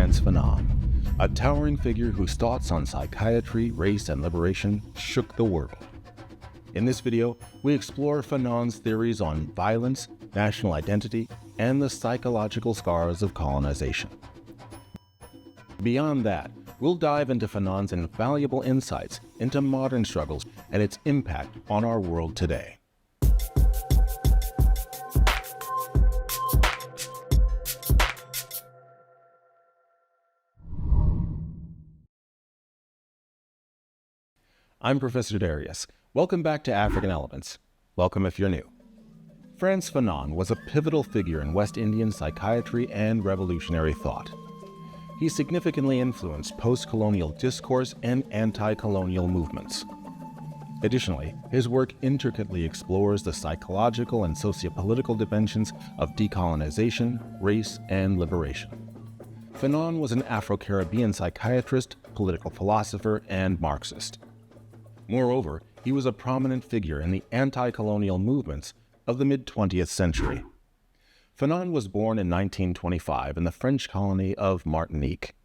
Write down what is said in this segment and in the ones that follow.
Frantz Fanon, a towering figure whose thoughts on psychiatry, race, and liberation shook the world. In this video, we explore Fanon's theories on violence, national identity, and the psychological scars of colonization. Beyond that, we'll dive into Fanon's invaluable insights into modern struggles and its impact on our world today. I'm Professor Darius. Welcome back to African Elements. Welcome if you're new. Frantz Fanon was a pivotal figure in West Indian psychiatry and revolutionary thought. He significantly influenced post-colonial discourse and anti-colonial movements. Additionally, his work intricately explores the psychological and sociopolitical dimensions of decolonization, race, and liberation. Fanon was an Afro-Caribbean psychiatrist, political philosopher, and Marxist. Moreover, he was a prominent figure in the anti-colonial movements of the mid-20th century. Fanon was born in 1925 in the French colony of Martinique.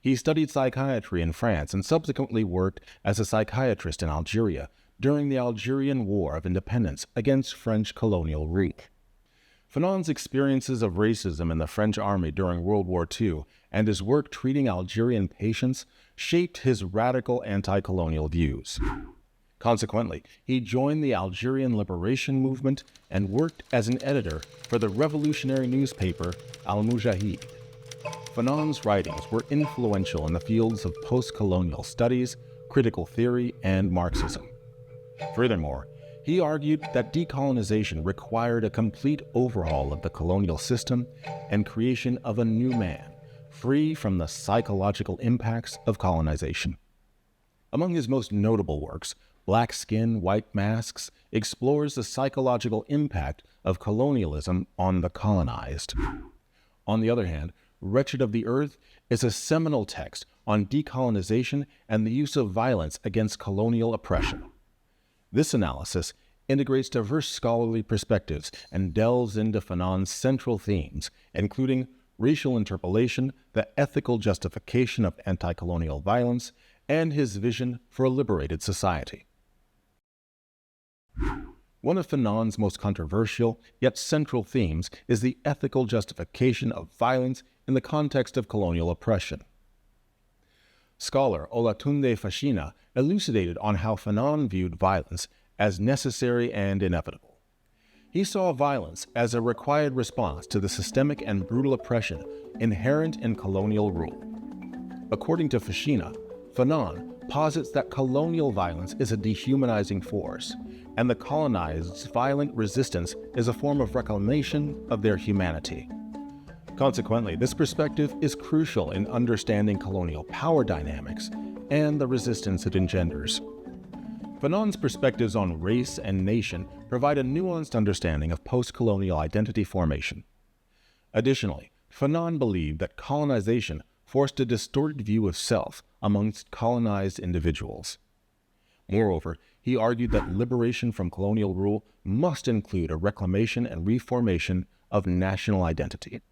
He studied psychiatry in France and subsequently worked as a psychiatrist in Algeria during the Algerian War of Independence against French colonial rule. Fanon's experiences of racism in the French army during World War II and his work treating Algerian patients shaped his radical anti-colonial views. Consequently, he joined the Algerian liberation movement and worked as an editor for the revolutionary newspaper Al-Mujahid. Fanon's writings were influential in the fields of post-colonial studies, critical theory, and Marxism. Furthermore, he argued that decolonization required a complete overhaul of the colonial system and creation of a new man, free from the psychological impacts of colonization. Among his most notable works, Black Skin, White Masks explores the psychological impact of colonialism on the colonized. On the other hand, Wretched of the Earth is a seminal text on decolonization and the use of violence against colonial oppression. This analysis integrates diverse scholarly perspectives and delves into Fanon's central themes, including racial interpolation, the ethical justification of anti-colonial violence, and his vision for a liberated society. One of Fanon's most controversial yet central themes is the ethical justification of violence in the context of colonial oppression. Scholar Olatunde Fashina elucidated on how Fanon viewed violence as necessary and inevitable. He saw violence as a required response to the systemic and brutal oppression inherent in colonial rule. According to Fashina, Fanon posits that colonial violence is a dehumanizing force, and the colonized's violent resistance is a form of reclamation of their humanity. Consequently, this perspective is crucial in understanding colonial power dynamics and the resistance it engenders. Fanon's perspectives on race and nation provide a nuanced understanding of post-colonial identity formation. Additionally, Fanon believed that colonization forced a distorted view of self amongst colonized individuals. Moreover, he argued that liberation from colonial rule must include a reclamation and reformation of national identity.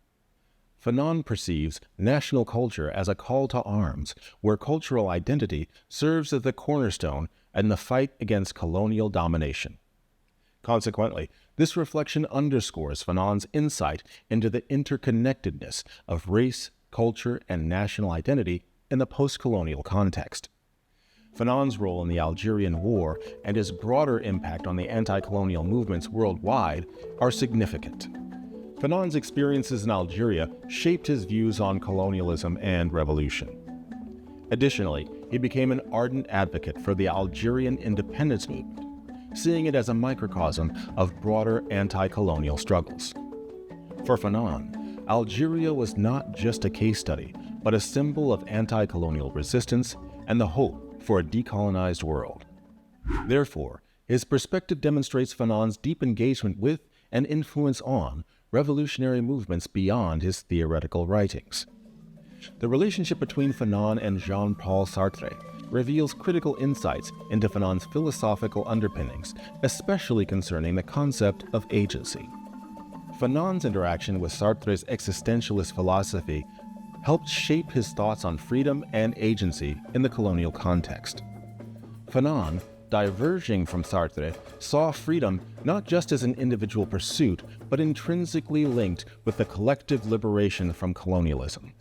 Fanon perceives national culture as a call to arms, where cultural identity serves as the cornerstone in the fight against colonial domination. Consequently, this reflection underscores Fanon's insight into the interconnectedness of race, culture, and national identity in the post-colonial context. Fanon's role in the Algerian War and his broader impact on the anti-colonial movements worldwide are significant. Fanon's experiences in Algeria shaped his views on colonialism and revolution. Additionally, he became an ardent advocate for the Algerian independence movement, seeing it as a microcosm of broader anti-colonial struggles. For Fanon, Algeria was not just a case study, but a symbol of anti-colonial resistance and the hope for a decolonized world. Therefore, his perspective demonstrates Fanon's deep engagement with and influence on revolutionary movements beyond his theoretical writings. The relationship between Fanon and Jean-Paul Sartre reveals critical insights into Fanon's philosophical underpinnings, especially concerning the concept of agency. Fanon's interaction with Sartre's existentialist philosophy helped shape his thoughts on freedom and agency in the colonial context. Fanon, diverging from Sartre, saw freedom not just as an individual pursuit, but intrinsically linked with the collective liberation from colonialism.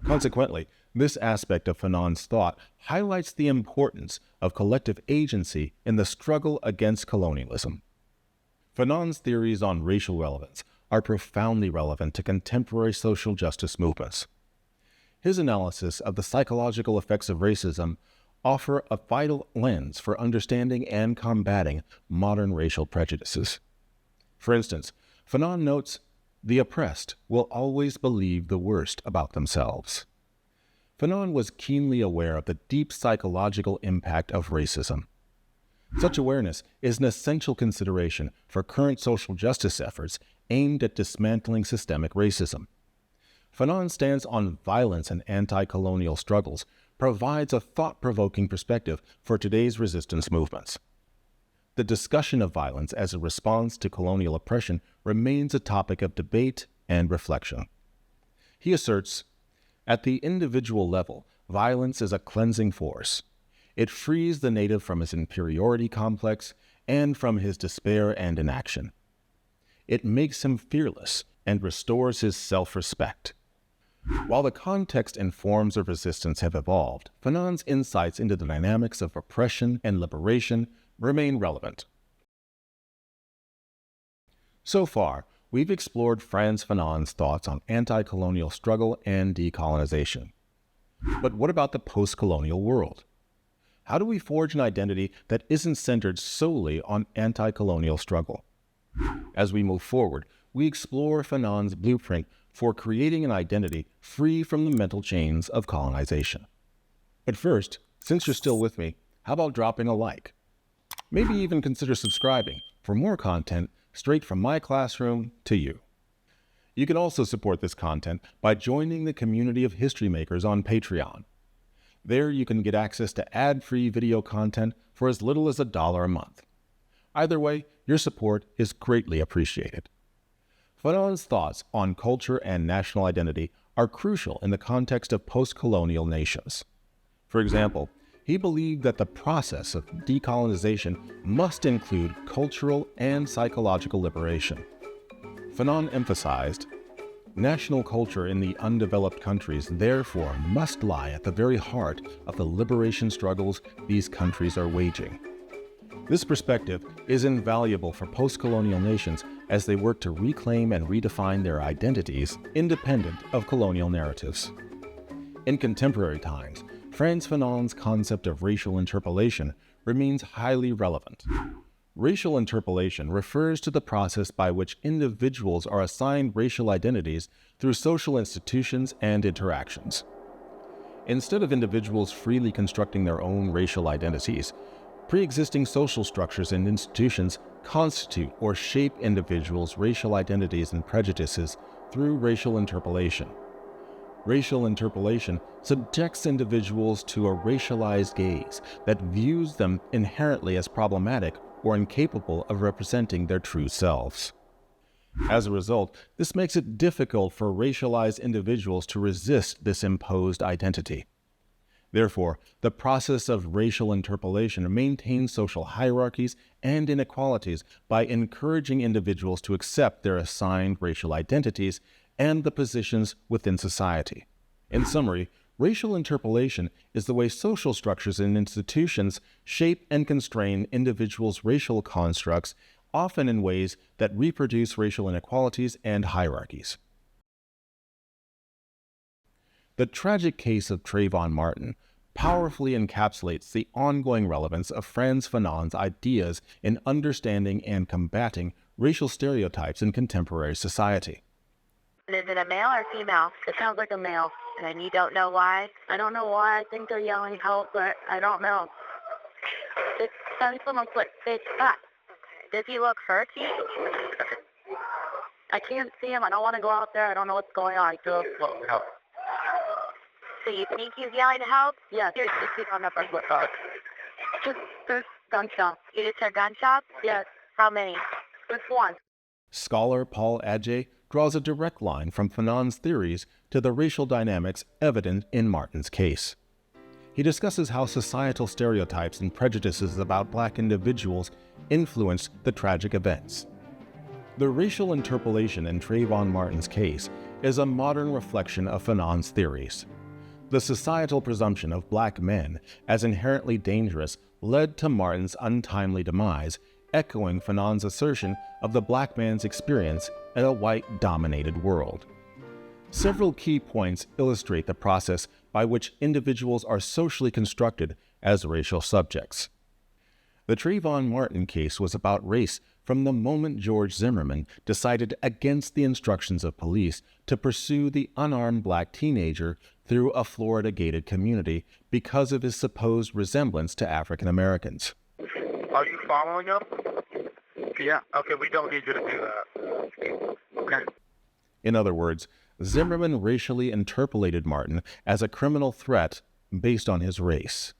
Consequently, this aspect of Fanon's thought highlights the importance of collective agency in the struggle against colonialism. Fanon's theories on racial relevance are profoundly relevant to contemporary social justice movements. His analysis of the psychological effects of racism offer a vital lens for understanding and combating modern racial prejudices. For instance, Fanon notes, "The oppressed will always believe the worst about themselves." Fanon was keenly aware of the deep psychological impact of racism. Such awareness is an essential consideration for current social justice efforts aimed at dismantling systemic racism. Fanon's stance on violence and anti-colonial struggles provides a thought-provoking perspective for today's resistance movements. The discussion of violence as a response to colonial oppression remains a topic of debate and reflection. He asserts, "At the individual level, violence is a cleansing force. It frees the native from his inferiority complex and from his despair and inaction. It makes him fearless and restores his self-respect." While the context and forms of resistance have evolved, Fanon's insights into the dynamics of oppression and liberation remain relevant. So far, we've explored Frantz Fanon's thoughts on anti-colonial struggle and decolonization. But what about the post-colonial world? How do we forge an identity that isn't centered solely on anti-colonial struggle? As we move forward, we explore Fanon's blueprint for creating an identity free from the mental chains of colonization. But first, since you're still with me, how about dropping a like? Maybe even consider subscribing for more content straight from my classroom to you. You can also support this content by joining the community of history makers on Patreon. There you can get access to ad-free video content for as little as $1 a month. Either way, your support is greatly appreciated. Fanon's thoughts on culture and national identity are crucial in the context of post-colonial nations. For example, he believed that the process of decolonization must include cultural and psychological liberation. Fanon emphasized, "National culture in the undeveloped countries therefore must lie at the very heart of the liberation struggles these countries are waging." This perspective is invaluable for post-colonial nations as they work to reclaim and redefine their identities independent of colonial narratives. In contemporary times, Frantz Fanon's concept of racial interpolation remains highly relevant. Racial interpolation refers to the process by which individuals are assigned racial identities through social institutions and interactions. Instead of individuals freely constructing their own racial identities, pre-existing social structures and institutions constitute or shape individuals' racial identities and prejudices through racial interpolation. Racial interpolation subjects individuals to a racialized gaze that views them inherently as problematic or incapable of representing their true selves. As a result, this makes it difficult for racialized individuals to resist this imposed identity. Therefore, the process of racial interpolation maintains social hierarchies and inequalities by encouraging individuals to accept their assigned racial identities and the positions within society. In summary, racial interpolation is the way social structures and institutions shape and constrain individuals' racial constructs, often in ways that reproduce racial inequalities and hierarchies. The tragic case of Trayvon Martin powerfully encapsulates the ongoing relevance of Frantz Fanon's ideas in understanding and combating racial stereotypes in contemporary society. Is it a male or female? It sounds like a male, and you don't know why? I don't know why. I think they're yelling help, but I don't know. It someone's like, it's back. Does he look hurt to you? I can't see him. I don't want to go out there. I don't know what's going on. So you think he's yelling help? Yeah. Here's on the first floor. Just there's gunshots. You just heard gunshots? Yes. How many? Just one. Scholar Paul Adjei draws a direct line from Fanon's theories to the racial dynamics evident in Martin's case. He discusses how societal stereotypes and prejudices about black individuals influenced the tragic events. The racial interpolation in Trayvon Martin's case is a modern reflection of Fanon's theories. The societal presumption of black men as inherently dangerous led to Martin's untimely demise, echoing Fanon's assertion of the black man's experience in a white-dominated world. Several key points illustrate the process by which individuals are socially constructed as racial subjects. The Trayvon Martin case was about race from the moment George Zimmerman decided against the instructions of police to pursue the unarmed black teenager through a Florida gated community because of his supposed resemblance to African Americans. Are you following up? Yeah. Okay, we don't need you to do that. Okay. In other words, Zimmerman racially interpolated Martin as a criminal threat based on his race.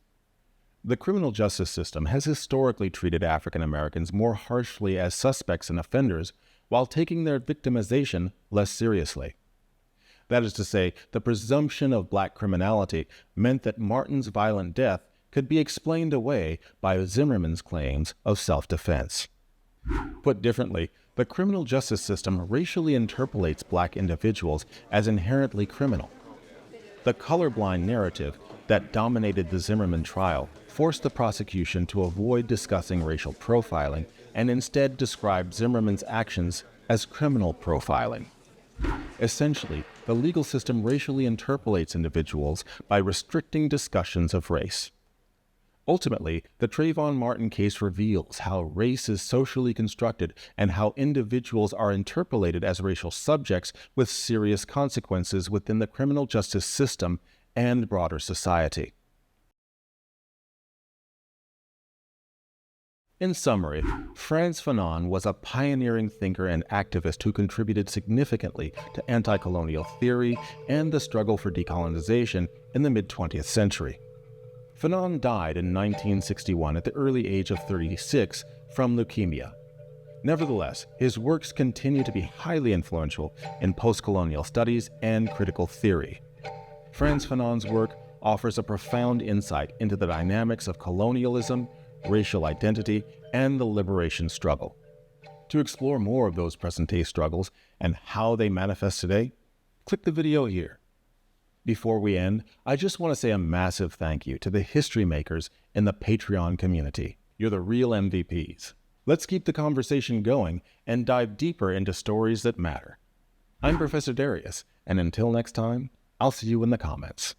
The criminal justice system has historically treated African Americans more harshly as suspects and offenders while taking their victimization less seriously. That is to say, the presumption of black criminality meant that Martin's violent death could be explained away by Zimmerman's claims of self-defense. Put differently, the criminal justice system racially interpolates black individuals as inherently criminal. The colorblind narrative that dominated the Zimmerman trial forced the prosecution to avoid discussing racial profiling and instead describe Zimmerman's actions as criminal profiling. Essentially, the legal system racially interpolates individuals by restricting discussions of race. Ultimately, the Trayvon Martin case reveals how race is socially constructed and how individuals are interpolated as racial subjects with serious consequences within the criminal justice system and broader society. In summary, Frantz Fanon was a pioneering thinker and activist who contributed significantly to anti-colonial theory and the struggle for decolonization in the mid-20th century. Fanon died in 1961 at the early age of 36 from leukemia. Nevertheless, his works continue to be highly influential in post-colonial studies and critical theory. Frantz Fanon's work offers a profound insight into the dynamics of colonialism, racial identity, and the liberation struggle. To explore more of those present-day struggles and how they manifest today, click the video here. Before we end, I just want to say a massive thank you to the history makers in the Patreon community. You're the real MVPs. Let's keep the conversation going and dive deeper into stories that matter. I'm Professor Darius, and until next time, I'll see you in the comments.